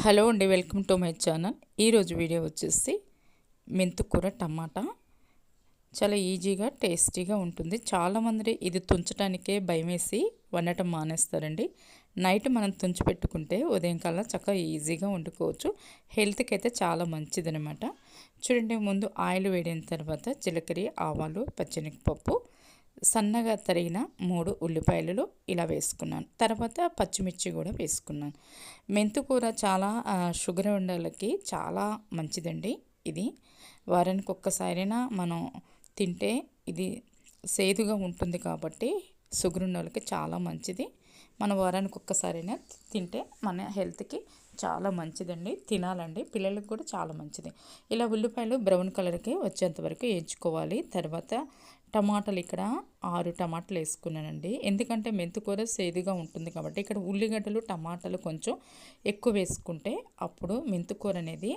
Hello అండి, welcome to my channel. ఈరోజు video వచ్చేసి మెంతుకూర టమాటా. చాలా ఈజీగా టేస్టీగా ఉంటుంది. చాలామంది ఇది తుంచడానికే భయమేసి వండటం మానేస్తారండి. నైట్ మనం తుంచి పెట్టుకుంటే ఉదయం కల్లా చక్కగా ఈజీగా వండుకోవచ్చు. హెల్త్కి అయితే చాలా మంచిదనమాట. చూడండి, ముందు ఆయిల్ వేడిన తర్వాత జీలకర్ర, ఆవాలు, పచ్చెనగపప్పు, సన్నగా తరిగిన 3 ఉల్లిపాయలు ఇలా వేసుకున్నాను. తర్వాత పచ్చిమిర్చి కూడా వేసుకున్నాను. మెంతుకూర చాలా షుగర్ ఉండలకి చాలా మంచిదండి. ఇది వారానికి ఒక్కసారైనా మనం తింటే ఇది సేదుగా ఉంటుంది కాబట్టి షుగర్ ఉన్న వాళ్ళకి చాలా మంచిది. మన వారానికి ఒక్కసారైనా తింటే మన హెల్త్కి చాలా మంచిదండి. తినాలండి, పిల్లలకు కూడా చాలా మంచిది. ఇలా ఉల్లిపాయలు బ్రౌన్ కలర్కి వచ్చేంత వరకు వేయించుకోవాలి. తర్వాత టమాటాలు ఇక్కడ 6 టమాటాలు వేసుకున్నానండి. ఎందుకంటే మెంతికూర సేదుగా ఉంటుంది కాబట్టి ఇక్కడ ఉల్లిగడ్డలు టమాటాలు కొంచెం ఎక్కువ వేసుకుంటే అప్పుడు మెంతికూర అనేది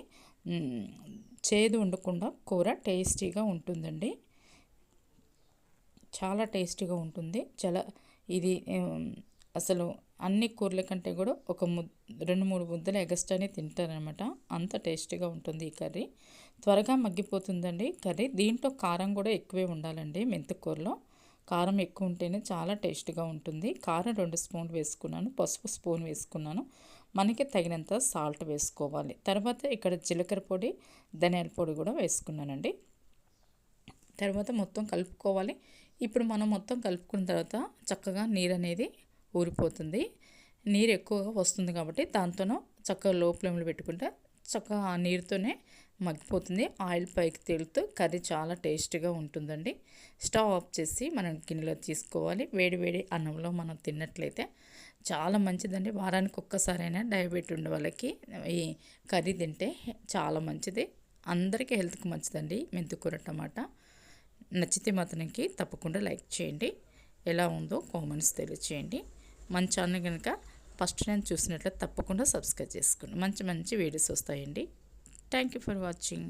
చేదు ఉండకుండా కూర టేస్టీగా ఉంటుందండి. చాలా టేస్టీగా ఉంటుంది. ఇది అసలు అన్ని కూరల కంటే కూడా ఒక 2-3 ముద్దలు ఎగస్ట్రానే తింటారనమాట. అంత టేస్టీగా ఉంటుంది ఈ కర్రీ. త్వరగా మగ్గిపోతుందండి కర్రీ. దీంట్లో కారం కూడా ఎక్కువే ఉండాలండి. మెంతికూరలో కారం ఎక్కువ ఉంటేనే చాలా టేస్టీగా ఉంటుంది. కారం 2 స్పూన్లు వేసుకున్నాను, పసుపు స్పూన్ వేసుకున్నాను. మనకి తగినంత సాల్ట్ వేసుకోవాలి. తర్వాత ఇక్కడ జీలకర్ర పొడి, ధనియాల పొడి కూడా వేసుకున్నానండి. తర్వాత మొత్తం కలుపుకోవాలి. ఇప్పుడు మనం మొత్తం కలుపుకున్న తర్వాత చక్కగా నీరు అనేది ఊరిపోతుంది. నీరు ఎక్కువగా వస్తుంది కాబట్టి దాంతోనూ చక్కగా లో ఫ్లేమ్లో పెట్టుకుంటే చక్కగా ఆ నీరుతోనే మగ్గిపోతుంది. ఆయిల్ పైకి తేలుతూ కర్రీ చాలా టేస్టీగా ఉంటుందండి. స్టవ్ ఆఫ్ చేసి మనం గిన్నెలో తీసుకోవాలి. వేడి వేడి అన్నంలో మనం తిన్నట్లయితే చాలా మంచిదండి. వారానికి ఒక్కసారైనా డయాబెటీస్ ఉండే వాళ్ళకి ఈ కర్రీ తింటే చాలా మంచిది. అందరికీ హెల్త్కి మంచిదండి మెంతికూర టమాటా. నచ్చితే మాత్రానికి తప్పకుండా లైక్ చేయండి. ఎలా ఉందో కామెంట్స్ తెలియచేయండి. మన ఛానల్ కనుక ఫస్ట్ టైం చూసినట్లయితే తప్పకుండా సబ్స్క్రైబ్ చేసుకోండి. మంచి మంచి వీడియోస్ వస్తాయండి. Thank you for watching.